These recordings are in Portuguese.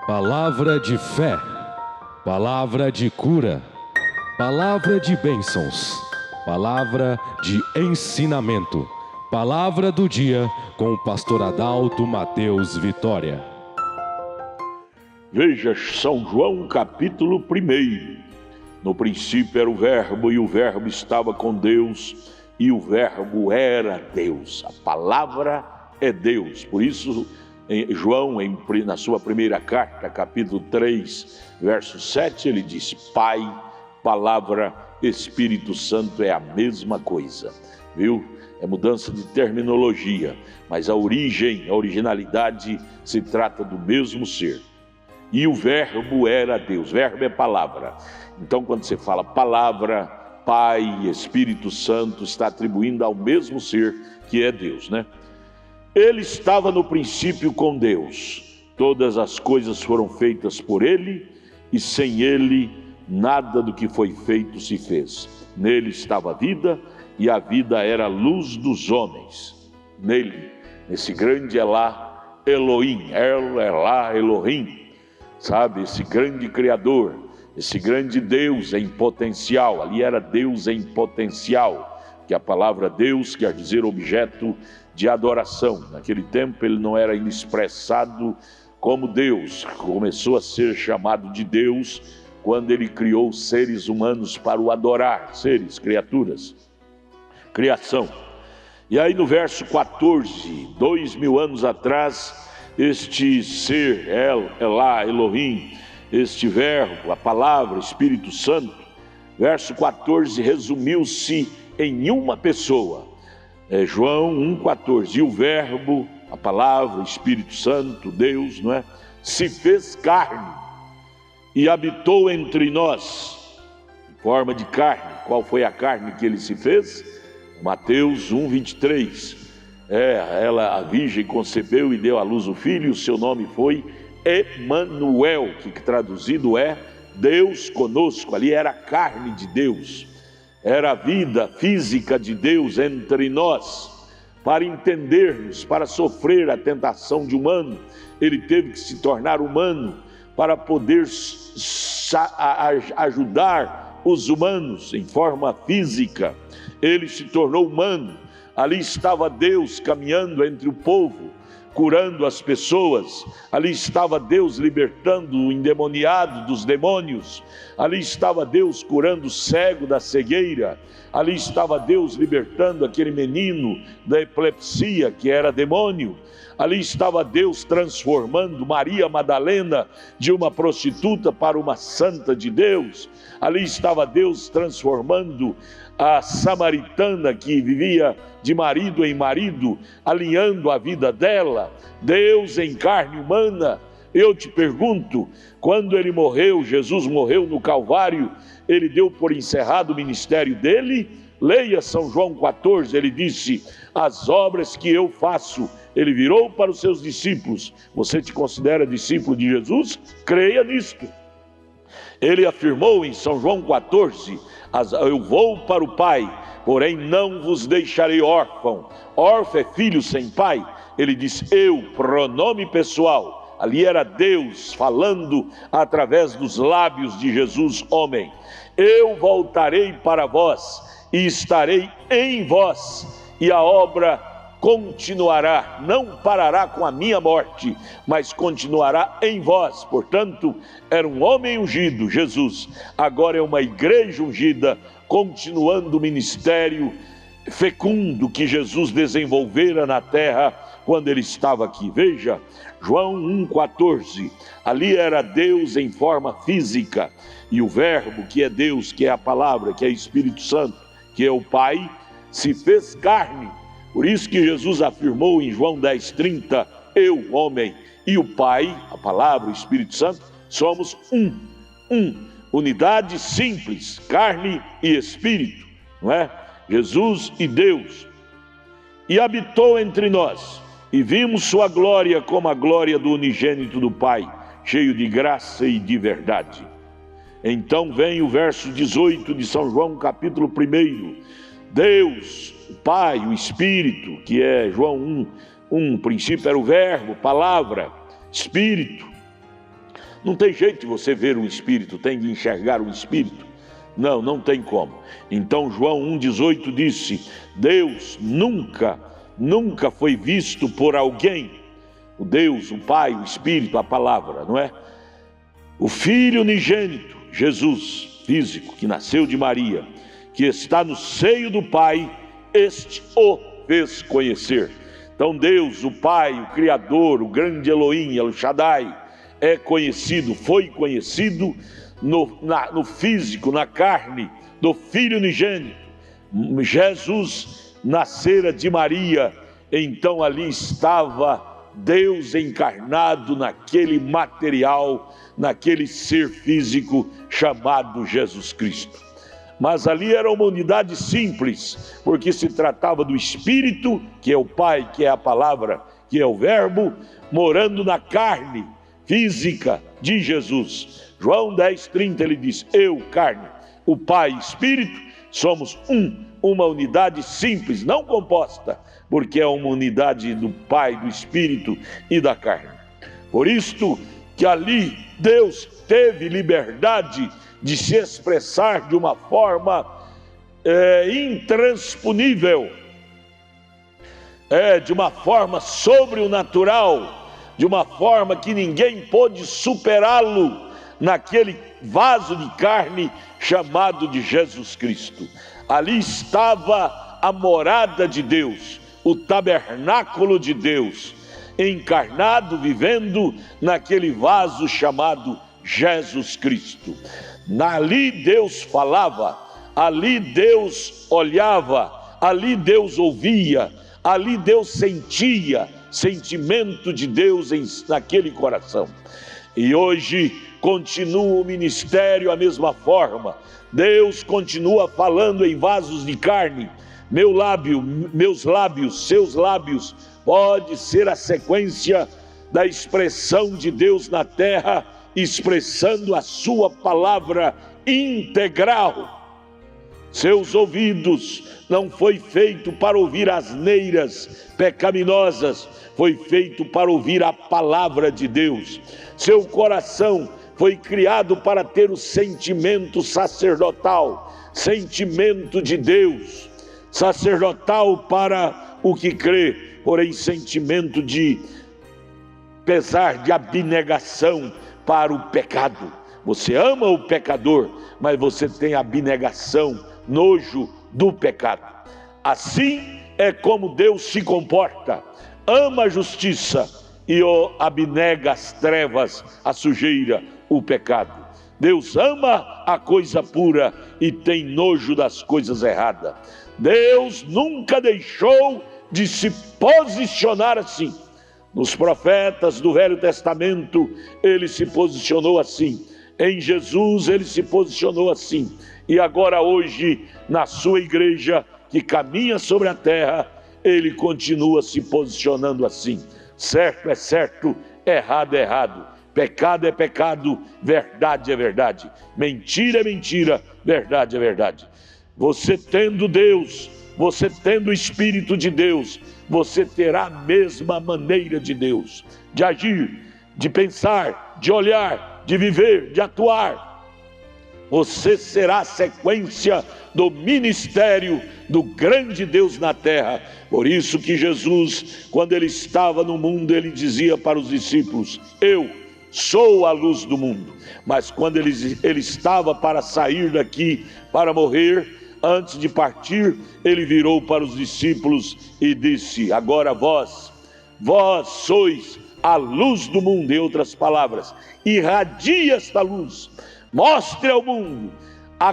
Palavra de fé, palavra de cura, palavra de bênçãos, palavra de ensinamento, palavra do dia com o pastor Adalto Mateus Vitória. Veja São João capítulo 1. No princípio era o Verbo, e o Verbo estava com Deus, e o Verbo era Deus. A palavra é Deus. Por isso, João, na sua primeira carta, capítulo 3, verso 7, ele diz: Pai, Palavra, Espírito Santo é a mesma coisa. Viu? É mudança de terminologia, mas a origem, a originalidade se trata do mesmo ser. E o Verbo era Deus. Verbo é palavra. Então, quando você fala palavra, Pai, Espírito Santo, está atribuindo ao mesmo ser que é Deus, né? Ele estava no princípio com Deus. Todas as coisas foram feitas por Ele, e sem Ele nada do que foi feito se fez. Nele estava a vida, e a vida era a luz dos homens. Nele, nesse grande Elá, Elohim, Elá, Elohim, sabe, esse grande Criador, esse grande Deus em potencial. Ali era Deus em potencial, que a palavra Deus quer dizer objeto de adoração. Naquele tempo ele não era ainda expressado como Deus, começou a ser chamado de Deus quando ele criou seres humanos para o adorar, seres, criaturas, criação. E aí no verso 14, 2000 anos atrás, este ser, Elá, Elohim, este Verbo, a palavra, Espírito Santo, verso 14, resumiu-se em uma pessoa. João 1,14, e o Verbo, a palavra, o Espírito Santo, Deus, não é? Se fez carne e habitou entre nós, em forma de carne. Qual foi a carne que ele se fez? Mateus 1,23. A virgem concebeu e deu à luz o filho, e o seu nome foi Emanuel, que traduzido é Deus conosco. Ali era a carne de Deus, era a vida física de Deus entre nós. Para entendermos, para sofrer a tentação de humano, ele teve que se tornar humano para poder ajudar os humanos em forma física. Ele se tornou humano. Ali estava Deus caminhando entre o povo, curando as pessoas. Ali estava Deus libertando o endemoniado dos demônios. Ali estava Deus curando o cego da cegueira. Ali estava Deus libertando aquele menino da epilepsia, que era demônio. Ali estava Deus transformando Maria Madalena de uma prostituta para uma santa de Deus. Ali estava Deus transformando a samaritana que vivia de marido em marido, alinhando a vida dela. Deus em carne humana. Eu te pergunto, quando ele morreu, Jesus morreu no Calvário, ele deu por encerrado o ministério dele? Leia São João 14, ele disse: as obras que eu faço. Ele virou para os seus discípulos: você te considera discípulo de Jesus? Creia nisto. Ele afirmou em São João 14, eu vou para o Pai, porém não vos deixarei órfão. Órfão é filho sem pai. Ele disse eu, pronome pessoal. Ali era Deus falando através dos lábios de Jesus, homem. Eu voltarei para vós e estarei em vós, e a obra continuará, não parará com a minha morte, mas continuará em vós. Portanto, era um homem ungido, Jesus. Agora é uma igreja ungida, continuando o ministério fecundo que Jesus desenvolvera na terra quando ele estava aqui. Veja, João 1,14, ali era Deus em forma física, e o Verbo, que é Deus, que é a palavra, que é Espírito Santo, que é o Pai, se fez carne. Por isso que Jesus afirmou em João 10,30, eu, homem, e o Pai, a palavra, o Espírito Santo, somos unidade simples, carne e espírito, não é? Jesus e Deus. E habitou entre nós, e vimos sua glória como a glória do unigênito do Pai, cheio de graça e de verdade. Então vem o verso 18 de São João, capítulo 1. Deus, o Pai, o Espírito, que é João 1, princípio era o Verbo, palavra, Espírito. Não tem jeito de você ver um espírito, tem de enxergar um espírito. Não, não tem como. Então João 1,18 disse: Deus nunca foi visto por alguém. O Deus, o Pai, o Espírito, a palavra, não é? O Filho unigênito, Jesus, físico, que nasceu de Maria, que está no seio do Pai, este o fez conhecer. Então Deus, o Pai, o Criador, o grande Elohim, El Shaddai, é conhecido, foi conhecido no físico, na carne do Filho unigênito. Jesus nascera de Maria, então ali estava Deus encarnado naquele material, naquele ser físico chamado Jesus Cristo. Mas ali era uma unidade simples, porque se tratava do Espírito, que é o Pai, que é a palavra, que é o Verbo, morando na carne física de Jesus. João 10,30 ele diz: eu, carne, o Pai e Espírito, somos uma unidade simples, não composta, porque é uma unidade do Pai, do Espírito e da carne. Por isto que ali Deus teve liberdade de se expressar de uma forma intransponível, de uma forma sobrenatural, de uma forma que ninguém pôde superá-lo naquele vaso de carne chamado de Jesus Cristo. Ali estava a morada de Deus, o tabernáculo de Deus, encarnado, vivendo naquele vaso chamado Jesus Cristo. Ali Deus falava, ali Deus olhava, ali Deus ouvia, ali Deus sentia, sentimento de Deus naquele coração. E hoje continua o ministério a mesma forma. Deus continua falando em vasos de carne. Meu lábio, meus lábios, seus lábios, pode ser a sequência da expressão de Deus na terra, expressando a sua palavra integral. Seus ouvidos não foi feito para ouvir asneiras pecaminosas, foi feito para ouvir a palavra de Deus. Seu coração foi criado para ter o sentimento sacerdotal, sentimento de Deus, sacerdotal para o que crê, porém sentimento de pesar, de abnegação para o pecado. Você ama o pecador, mas você tem abnegação, nojo do pecado. Assim é como Deus se comporta: ama a justiça e abnega as trevas, a sujeira, o pecado. Deus ama a coisa pura e tem nojo das coisas erradas. Deus nunca deixou de se posicionar assim. Nos profetas do Velho Testamento ele se posicionou assim, em Jesus ele se posicionou assim, e agora hoje na sua igreja que caminha sobre a terra, ele continua se posicionando assim. Certo é certo, errado é errado, pecado é pecado, verdade é verdade, mentira é mentira, verdade é verdade. Você tendo Deus, você tendo o Espírito de Deus, você terá a mesma maneira de Deus, de agir, de pensar, de olhar, de viver, de atuar. Você será a sequência do ministério do grande Deus na terra. Por isso que Jesus, quando ele estava no mundo, ele dizia para os discípulos: eu sou a luz do mundo. Mas quando ele estava para sair daqui, para morrer, antes de partir, ele virou para os discípulos e disse: agora vós sois a luz do mundo. Em outras palavras, irradie esta luz, mostre ao mundo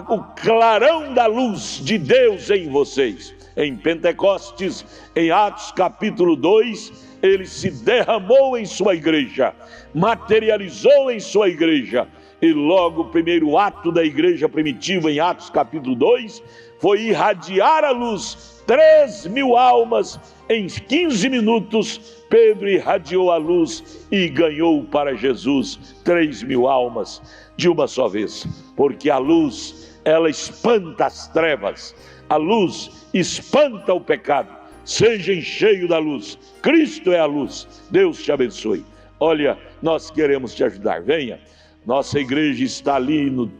o clarão da luz de Deus em vocês. Em Pentecostes, em Atos capítulo 2, ele se derramou em sua igreja, materializou em sua igreja, e logo o primeiro ato da igreja primitiva, em Atos capítulo 2, foi irradiar a luz. 3.000 almas em 15 minutos, Pedro irradiou a luz e ganhou para Jesus 3.000 almas de uma só vez, porque a luz, ela espanta as trevas, a luz espanta o pecado. Seja cheio da luz, Cristo é a luz. Deus te abençoe. Olha, nós queremos te ajudar, venha. Nossa igreja está ali no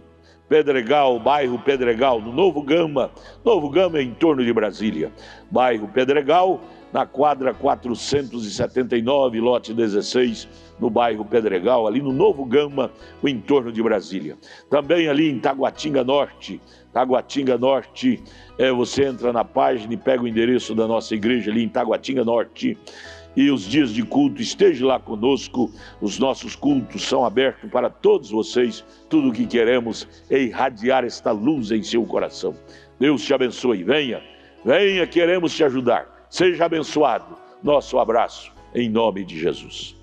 Pedregal, bairro Pedregal, no Novo Gama. Novo Gama é em torno de Brasília. Bairro Pedregal, na quadra 479, lote 16, no bairro Pedregal, ali no Novo Gama, o entorno de Brasília. Também ali em Taguatinga Norte. Taguatinga Norte, você entra na página e pega o endereço da nossa igreja ali em Taguatinga Norte. E os dias de culto, esteja lá conosco. Os nossos cultos são abertos para todos vocês. Tudo o que queremos é irradiar esta luz em seu coração. Deus te abençoe. Venha, venha, queremos te ajudar. Seja abençoado. Nosso abraço em nome de Jesus.